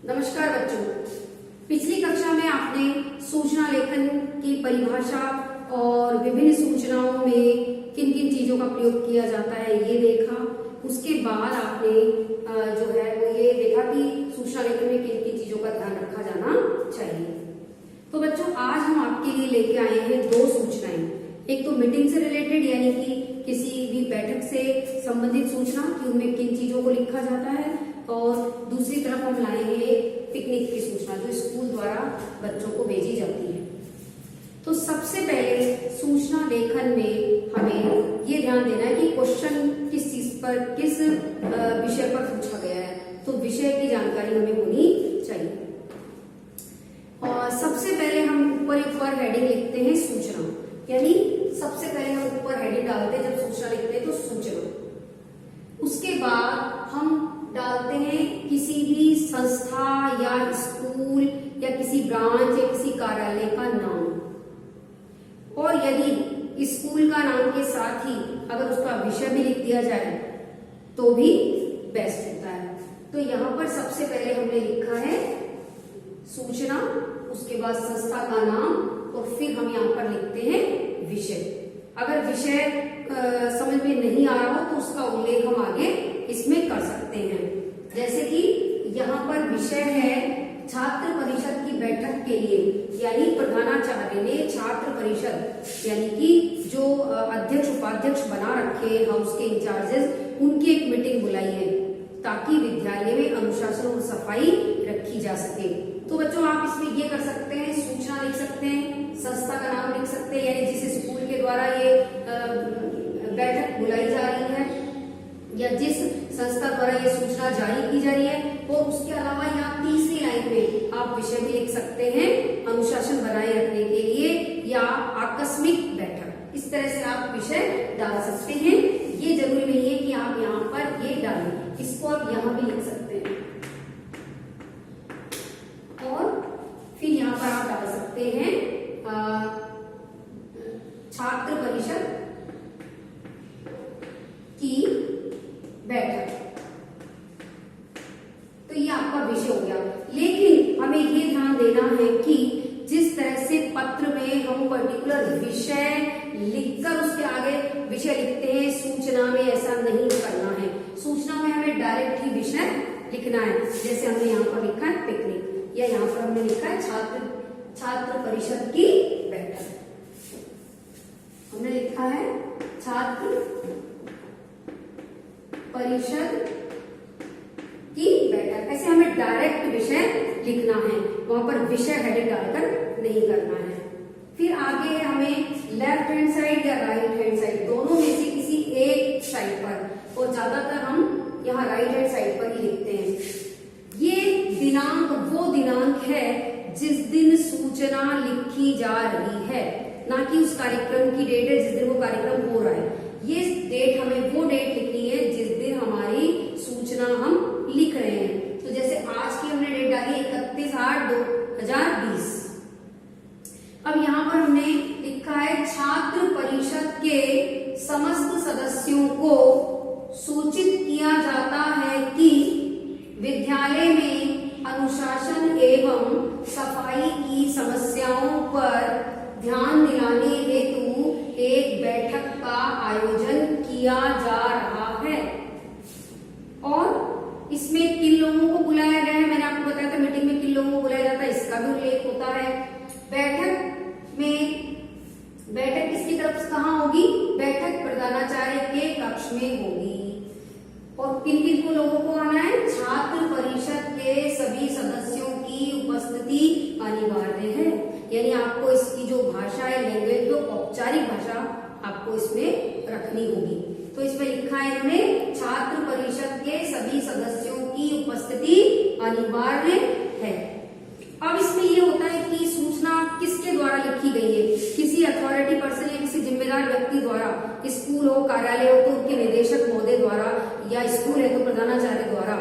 नमस्कार बच्चों, पिछली कक्षा में आपने सूचना लेखन की परिभाषा और विभिन्न सूचनाओं में किन किन चीजों का प्रयोग किया जाता है ये देखा। उसके बाद आपने जो है वो ये देखा कि सूचना लेखन में किन किन चीजों का ध्यान रखा जाना चाहिए। तो बच्चों, आज हम आपके लिए लेके आए हैं दो सूचनाएं। एक तो मीटिंग से रिलेटेड यानी कि किसी भी बैठक से संबंधित सूचना कि उनमें किन चीजों को लिखा जाता है, और दूसरी तरफ हम लाएंगे पिकनिक की सूचना जो स्कूल द्वारा बच्चों को भेजी जाती है। तो सबसे पहले सूचना लेखन में हमें ये ध्यान देना है कि क्वेश्चन किस चीज पर, किस विषय पर पूछा गया है, तो विषय की जानकारी हमें होनी चाहिए। और सबसे पहले हम ऊपर हेडिंग लिखते हैं सूचना, यानी सबसे पहले हम ऊपर हेडिंग डालते हैं जब सूचना लिखते हैं तो सूचना। उसके बाद हम डालते हैं किसी भी संस्था या स्कूल या किसी ब्रांच या किसी कार्यालय का नाम, और यदि स्कूल का नाम के साथ ही अगर उसका विषय भी लिख दिया जाए तो भी बेस्ट होता है। तो यहाँ पर सबसे पहले हमने लिखा है सूचना, उसके बाद संस्था का नाम, और फिर हम यहाँ पर लिखते हैं विषय। अगर विषय समझ में नहीं आ रहा हो तो उसका उल्लेख हम आगे इसमें कर सकते हैं। जैसे कि यहाँ पर विषय है छात्र परिषद की बैठक के लिए, यानी प्रधानाचार्य ने छात्र परिषद यानी कि जो अध्यक्ष उपाध्यक्ष बना रखे हाउस के इंचार्जेस, उनकी एक मीटिंग बुलाई है ताकि विद्यालय में अनुशासन और सफाई रखी जा सके। तो बच्चों, आप इसमें ये कर सकते हैं, सूचना लिख सकते हैं, संस्था का नाम लिख सकते हैं यानी जिस स्कूल के द्वारा ये बैठक बुलाई जा रही है या जिस संस्था द्वारा ये सूचना जारी की जा रही है, और उसके अलावा यहाँ तीसरी लाइन में आप विषय भी लिख सकते हैं, अनुशासन बनाए रखने के लिए या आकस्मिक बैठक। इस तरह से आप विषय डाल सकते हैं। ये जरूरी नहीं है कि आप यहाँ पर ये डालें, इसको आप यहाँ भी लिख सकते हैं। और फिर यहाँ पर आप डाल सकते हैं छात्र परिषद की बैठक। तो ये आपका विषय हो गया। लेकिन हमें ये ध्यान देना है कि जिस तरह से पत्र में हम पर्टिकुलर विषय लिखकर उसके आगे विषय लिखते हैं, सूचना में ऐसा नहीं करना है। सूचना में हमें डायरेक्ट ही विषय लिखना है। जैसे हमने यहाँ पर लिखा है पिकनिक, या यहाँ पर हमने लिखा है छात्र परिषद की बैठक। हमने लिखा है छात्र परिषद की बैठक। ऐसे हमें डायरेक्ट विषय लिखना है, वहां पर विषय हेडिंग डालकर नहीं करना है। फिर आगे हमें लेफ्ट हैंड साइड या राइट हैंड साइड, दोनों में से किसी एक साइड पर, और ज्यादातर हम यहाँ राइट हैंड साइड पर ही लिखते हैं। ये दिनांक वो दिनांक है जिस दिन सूचना लिखी जा रही है, ना कि उस कार्यक्रम की डेट है जिस दिन वो कार्यक्रम हो रहा है। ये डेट, हमें वो डेट लिखनी है जिस दिन हमारी सूचना हम लिख रहे हैं। तो जैसे आज की हमने डेट डाली 31/8/2020। अब यहाँ पर हमने लिखा है छात्र परिषद के समस्त सदस्यों को सूचित किया जाता है कि विद्यालय में अनुशासन एवं सफाई की समस्याओं पर ध्यान दिलाने हेतु एक बैठक का आयोजन किया जा रहा है। और इसमें किन लोगों को बुलाया गया है, मैंने आपको बताया था मीटिंग में किन लोगों को बुलाया जाता है, इसका भी उल्लेख होता है। बैठक किसकी तरफ से कहाँ होगी? बैठक प्रधानाचार्य के कक्ष में होगी। और किन किन को लोगों को आना है? छात्र परिषद के सभी सदस्यों की उपस्थिति अनिवार्य है। यानी आपको इसकी जो भाषा है, लैंग्वेज, जो औपचारिक भाषा आपको इसमें रखनी होगी। तो इसमें लिखा है इन्होंने छात्र परिषद के सभी सदस्यों की उपस्थिति अनिवार्य है। अब इसमें ये होता है कि सूचना किसके द्वारा लिखी गई है? किसी अथॉरिटी पर्सन या किसी जिम्मेदार व्यक्ति द्वारा, स्कूल हो, कार्यालय हो तो उनके निदेशक महोदय द्वारा, या स्कूल है तो प्रधानाचार्य द्वारा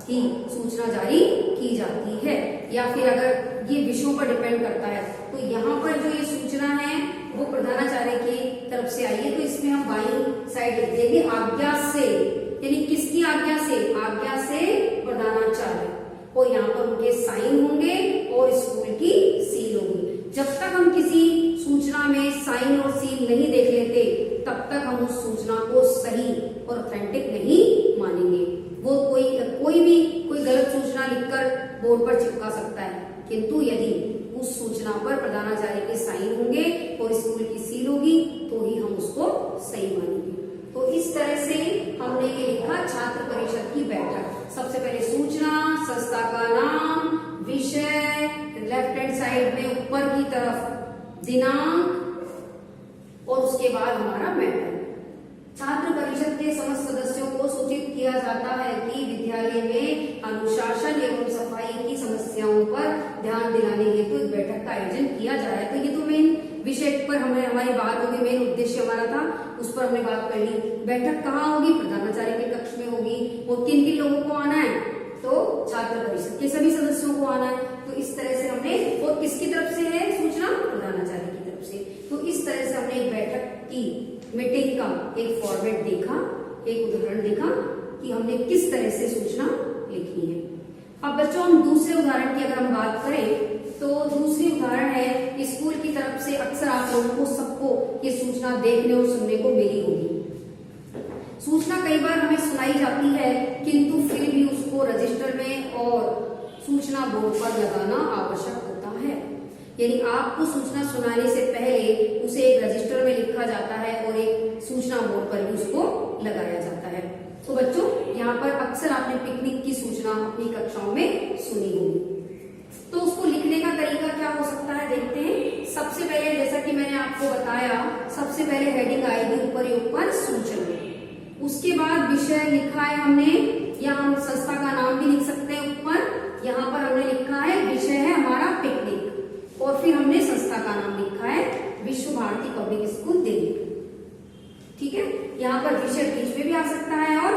ही सूचना जारी की जाती है। या फिर अगर ये विषयों पर डिपेंड करता है तो यहाँ पर जो ये सूचना है वो प्रधानाचार्य की तरफ से आई है, तो इसमें हम बाईं साइड लिख देंगे आज्ञा से, यानी किसकी आज्ञा से? आज्ञा से प्रधानाचार्य। और यहाँ पर उनके साइन होंगे और स्कूल की सील होगी। जब तक हम किसी सूचना में साइन और सील नहीं देख लेते तब तक हम उस सूचना को सही और ऑथेंटिक नहीं मानेंगे। वो कोई गलत सूचना लिखकर बोर्ड पर चिपका सकता है, किंतु यदि उस सूचना पर प्रधानाचार्य के साइन होंगे और स्कूल की सील होगी तो ही हम उसको सही मानेंगे। तो इस तरह से हमने ये लिखा छात्र परिषद की बैठक। सबसे पहले सूचना, संस्था का नाम, विषय, लेफ्ट हैंड साइड में ऊपर की तरफ दिनांक और उसके बाद हमारा मैटर। छात्र परिषद के समस्त सदस्यों को सूचित किया जाता है कि विद्यालय में अनुशासन एवं सफाई की समस्याओं पर ध्यान दिलाने हेतु एक बैठक का आयोजन किया जा रहा है। तो ये तो मेन विषय पर हमारी बात होगी, मेन उद्देश्य हमारा था, उस पर हमने बात कर ली। बैठक कहाँ होगी? प्रधानाचार्य के कक्ष में होगी। और किन किन लोगों को आना है? तो छात्र परिषद के सभी सदस्यों को आना है। तो इस तरह से हमने, और किसकी तरफ से है सूचना? प्रधानाचार्य की तरफ से। तो इस तरह से हमने एक बैठक की मीटिंग का एक फॉर्मेट देखा, एक उदाहरण देखा कि हमने किस तरह से सूचना लिखनी है। अब बच्चों हम दूसरे उदाहरण की अगर हम बात करें तो दूसरी उदाहरण है, स्कूल की तरफ से अक्सर आप लोगों को सबको ये सूचना देखने और सुनने को मिली होगी। सूचना कई बार हमें सुनाई जाती है किंतु फिर भी उसको रजिस्टर में और सूचना बोर्ड पर लगाना आवश्यक होता है। यानी आपको सूचना सुनाने से पहले उसे एक रजिस्टर में लिखा जाता है और एक सूचना बोर्ड पर भी उसको लगाया जाता है। तो बच्चों यहाँ पर अक्सर आपने पिकनिक की सूचना अपनी कक्षाओं में सुनी होगी। तो उसको लिखने का तरीका क्या हो सकता है देखते हैं। सबसे पहले जैसा कि मैंने आपको बताया, सबसे पहले हेडिंग आएगी ऊपर ही ऊपर सूचना। उसके बाद विषय लिखा है हमने, या हम संस्था का नाम भी लिख सकते हैं ऊपर। यहाँ पर हमने लिखा है विषय है हमारा पिकनिक, और फिर हमने संस्था का नाम लिखा है विश्व भारती पब्लिक स्कूल दिल्ली। ठीक है, यहाँ पर विषय बीच में भी आ सकता है और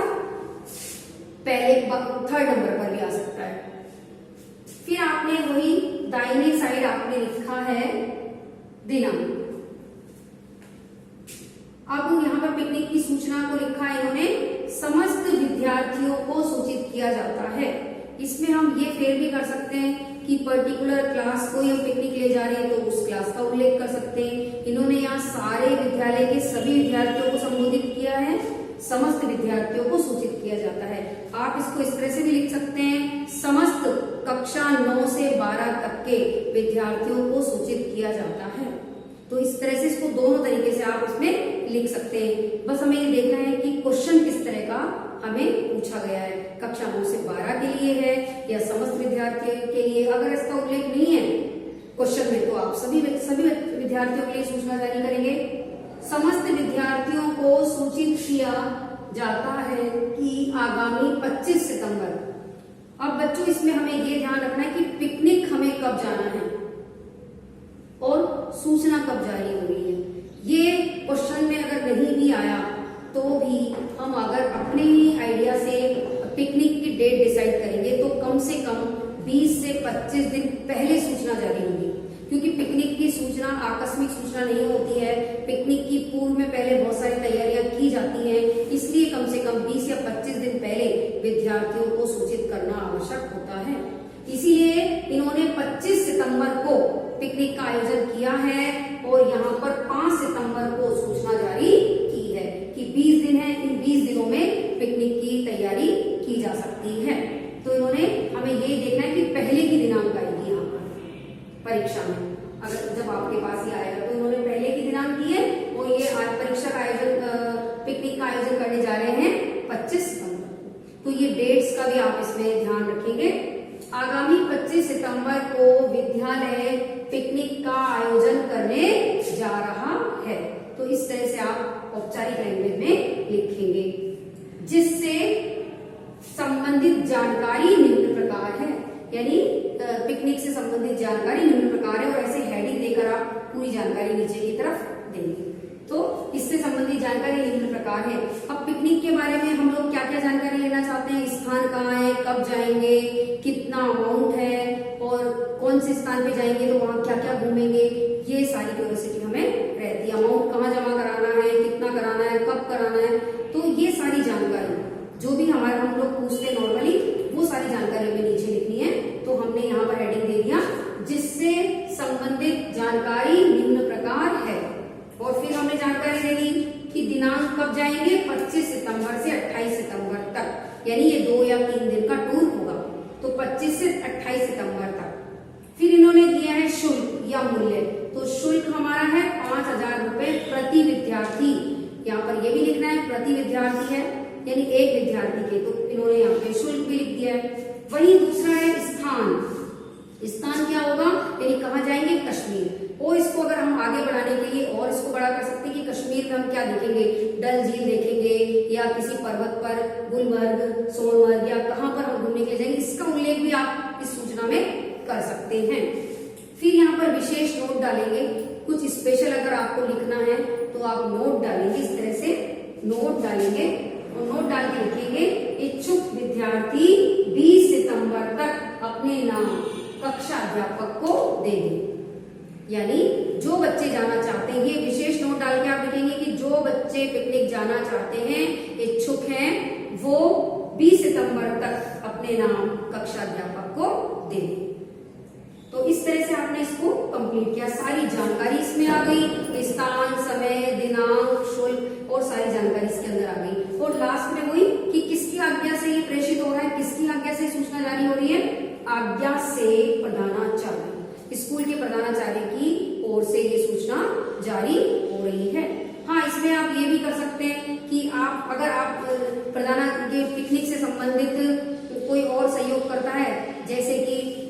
पहले थर्ड नंबर पर भी आ सकता है। फिर आपने वही दाहिनी साइड आपने लिखा है दिनांक। अब यहाँ पर पिकनिक की सूचना को लिखा है इन्होंने, समस्त विद्यार्थियों को सूचित किया जाता है। इसमें हम ये फेर भी कर सकते हैं कि पर्टिकुलर क्लास को हम पिकनिक ले जा रहे हैं तो उस क्लास का उल्लेख कर सकते हैं। इन्होंने यहाँ सारे विद्यालय के सभी विद्यार्थियों को संबोधित किया है, समस्त विद्यार्थियों को सूचित किया जाता है। आप इसको इस तरह से भी लिख सकते हैं, समस्त कक्षा 9 से 12 तक के विद्यार्थियों को सूचित किया जाता है। तो इस तरह से इसको दोनों तरीके से आप इसमें लिख सकते हैं। बस हमें ये देखना है कि क्वेश्चन किस तरह का हमें पूछा गया है, कक्षा 9 से 12 के लिए है या समस्त विद्यार्थियों के लिए। अगर इसका उल्लेख नहीं है क्वेश्चन में तो आप सभी विद्यार्थियों के लिए सूचना जारी करेंगे। समस्त विद्यार्थियों को सूचित किया जाता है कि आगामी 25 सितंबर। अब बच्चों इसमें हमें ये ध्यान रखना है कि पिकनिक हमें कब जाना है और सूचना कब जारी हो रही है। ये क्वेश्चन में अगर नहीं भी आया तो भी हम अगर अपने ही आइडिया से पिकनिक की डेट डिसाइड करेंगे तो कम से कम 20 से 25 दिन पहले सूचना जारी होगी, क्योंकि पिकनिक की सूचना आकस्मिक सूचना नहीं होती है। पिकनिक की पूर्व में पहले बहुत सारी तैयारियां की जाती हैं, इसलिए कम से कम 20 या 25 दिन पहले विद्यार्थियों को सूचित करना आवश्यक होता है। इसीलिए इन्होंने 25 सितंबर को पिकनिक का आयोजन किया है और यहाँ पर 5 सितंबर को सूचना जारी की है कि 20 दिन है, इन 20 दिनों में पिकनिक की तैयारी की जा सकती है। तो इन्होंने हमें ये देखना है कि पहले की दिनांक आएगी यहाँ पर परीक्षा में, अगर जब आपके पास ये आएगा तो इन्होंने पहले की दिनांक की है और ये आज परीक्षा का आयोजन पिकनिक का आयोजन करने जा रहे हैं 25 सितंबर। तो ये डेट्स का भी आप इसमें ध्यान रखेंगे। आगामी 25 सितंबर को विद्यालय पिकनिक का आयोजन करने जा रहा है। तो इस तरह से आप औपचारिक लैंग्वेज में लिखेंगे, जिससे संबंधित जानकारी निम्न प्रकार है। यानी पिकनिक से संबंधित जानकारी निम्न प्रकार है और ऐसे हेडिंग देकर आप पूरी जानकारी नीचे की तरफ देंगे। तो इससे संबंधित जानकारी निम्न प्रकार है। अब पिकनिक के बारे में हम लोग क्या क्या जानकारी लेना चाहते हैं, स्थान कहाँ है, कब जाएंगे, कितना अमाउंट है और कौन से स्थान पे जाएंगे तो वहां क्या क्या घूमेंगे, ये सारी क्यूरियोसिटी हमें रहती है। अमाउंट कहाँ जमा कराना है, कितना कराना है, कब कराना है, तो ये सारी जानकारी जो भी हम लोग पूछते हैं नॉर्मली, वो सारी जानकारी हमें नीचे लिखनी है मूल्य, तो शुल्क हमारा है 5,000 रुपए प्रति विद्यार्थी। यहाँ पर ये भी लिखना है प्रति विद्यार्थी है, यानी एक विद्यार्थी के, तो इन्होंने यहाँ पे शुल्क भी लिख दिया है। वही दूसरा है स्थान। स्थान क्या होगा, यानी कहाँ जाएंगे, कश्मीर। और इसको अगर हम आगे बढ़ाने के लिए और इसको बड़ा कर सकते हैं कि कश्मीर में हम क्या देखेंगे, डल झील देखेंगे या किसी पर्वत पर गुलमर्ग, सोनमर्ग या कहाँ पर हम घूमने के लिए जाएंगे, इसका उल्लेख भी आप इस सूचना में कर सकते हैं। फिर यहाँ पर विशेष नोट डालेंगे, कुछ स्पेशल अगर आपको लिखना है तो आप नोट डालेंगे, इस तरह से नोट डालेंगे और नोट डाल के लिखेंगे इच्छुक विद्यार्थी 20 सितंबर तक अपने नाम कक्षा अध्यापक को देंगे। यानी जो बच्चे जाना चाहते हैं, ये विशेष नोट डाल के आप लिखेंगे कि जो बच्चे पिकनिक जाना चाहते हैं, इच्छुक हैं, वो 20 सितंबर तक अपने नाम कक्षा अध्यापक को देंगे। तो इस तरह से आपने इसको कंप्लीट किया, सारी जानकारी इसमें आ गई, स्थान, समय, दिनांक, शुल्क और सारी जानकारी इसके अंदर आ गई। और लास्ट में वही कि किसकी आज्ञा से ये प्रेषित हो रहा है, किसकी आज्ञा से सूचना जारी हो रही है, आज्ञा से प्रधानाचार्य, स्कूल के प्रधानाचार्य की ओर से ये सूचना जारी हो रही है। हाँ, इसमें आप ये भी कर सकते हैं कि आप अगर आप प्रधाना के पिकनिक से संबंधित कोई और सहयोग करता है, जैसे कि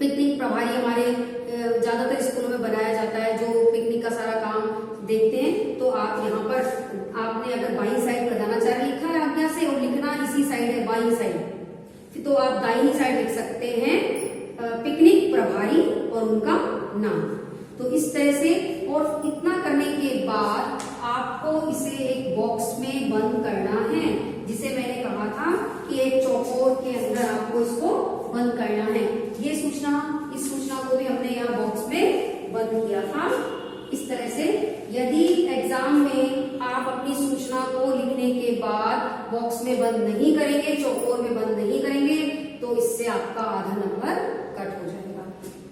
पिकनिक प्रभारी हमारे ज्यादातर स्कूलों में बनाया जाता है, जो पिकनिक का सारा काम देखते हैं, तो आप यहाँ पर आपने अगर बाईं साइड प्रधानाचार्य लिखा है आज्ञा से और लिखना इसी साइड है बाईं साइड, तो आप दाहिनी साइड लिख सकते हैं पिकनिक प्रभारी और उनका नाम। तो इस तरह से, और इतना करने के बाद आपको इसे एक बॉक्स में बंद करना है, जिसे मैंने कहा था कि एक चौकोर के अंदर आपको इसको बंद करना है। ये सूचना, इस सूचना को भी हमने यहाँ बॉक्स में बंद किया था। इस तरह से यदि एग्जाम में आप अपनी सूचना को लिखने के बाद बॉक्स में बंद नहीं करेंगे, चौकोर में बंद नहीं करेंगे, तो इससे आपका आधा नंबर कट हो जाएगा।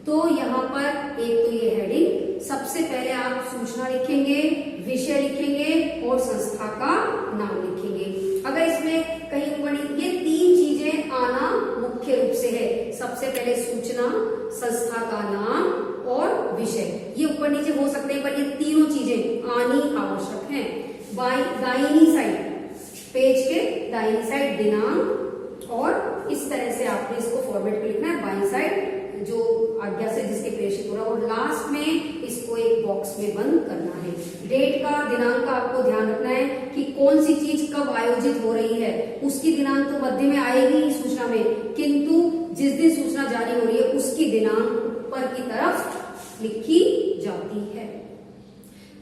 तो यहाँ पर एक तो ये हेडिंग, सबसे पहले आप सूचना लिखेंगे, विषय लिखेंगे और संस्था का नाम लिखेंगे। अगर इसमें कहीं बड़ी ये 3 चीजें आना मुख्य रूप से है, सबसे पहले सूचना, संस्था का नाम और विषय, ये ऊपर नीचे हो सकते हैं पर ये तीनों चीजें आनी आवश्यक हैं। दाहिनी साइड, पेज के दाहिनी साइड दिनांक, और इस तरह से आपने इसको फॉर्मेट पे लिखना है, बाईं साइड जो आज्ञा से जिसके प्रेषित हो रहा है, और लास्ट में इसको एक बॉक्स में बंद करना है। डेट का, दिनांक का आपको ध्यान रखना है कि कौन सी चीज कब आयोजित हो रही है, उसकी दिनांक तो मध्य में आएगी ही सूचना में, किंतु जिस दिन सूचना जारी हो रही है उसकी दिनांक ऊपर की तरफ लिखी जाती है।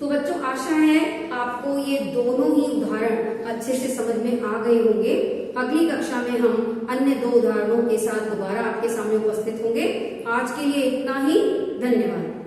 तो बच्चों, आशा है आपको ये दोनों ही उदाहरण अच्छे से समझ में आ गए होंगे। अगली कक्षा में हम अन्य 2 उदाहरणों के साथ दोबारा आपके सामने उपस्थित होंगे। आज के लिए इतना ही, धन्यवाद।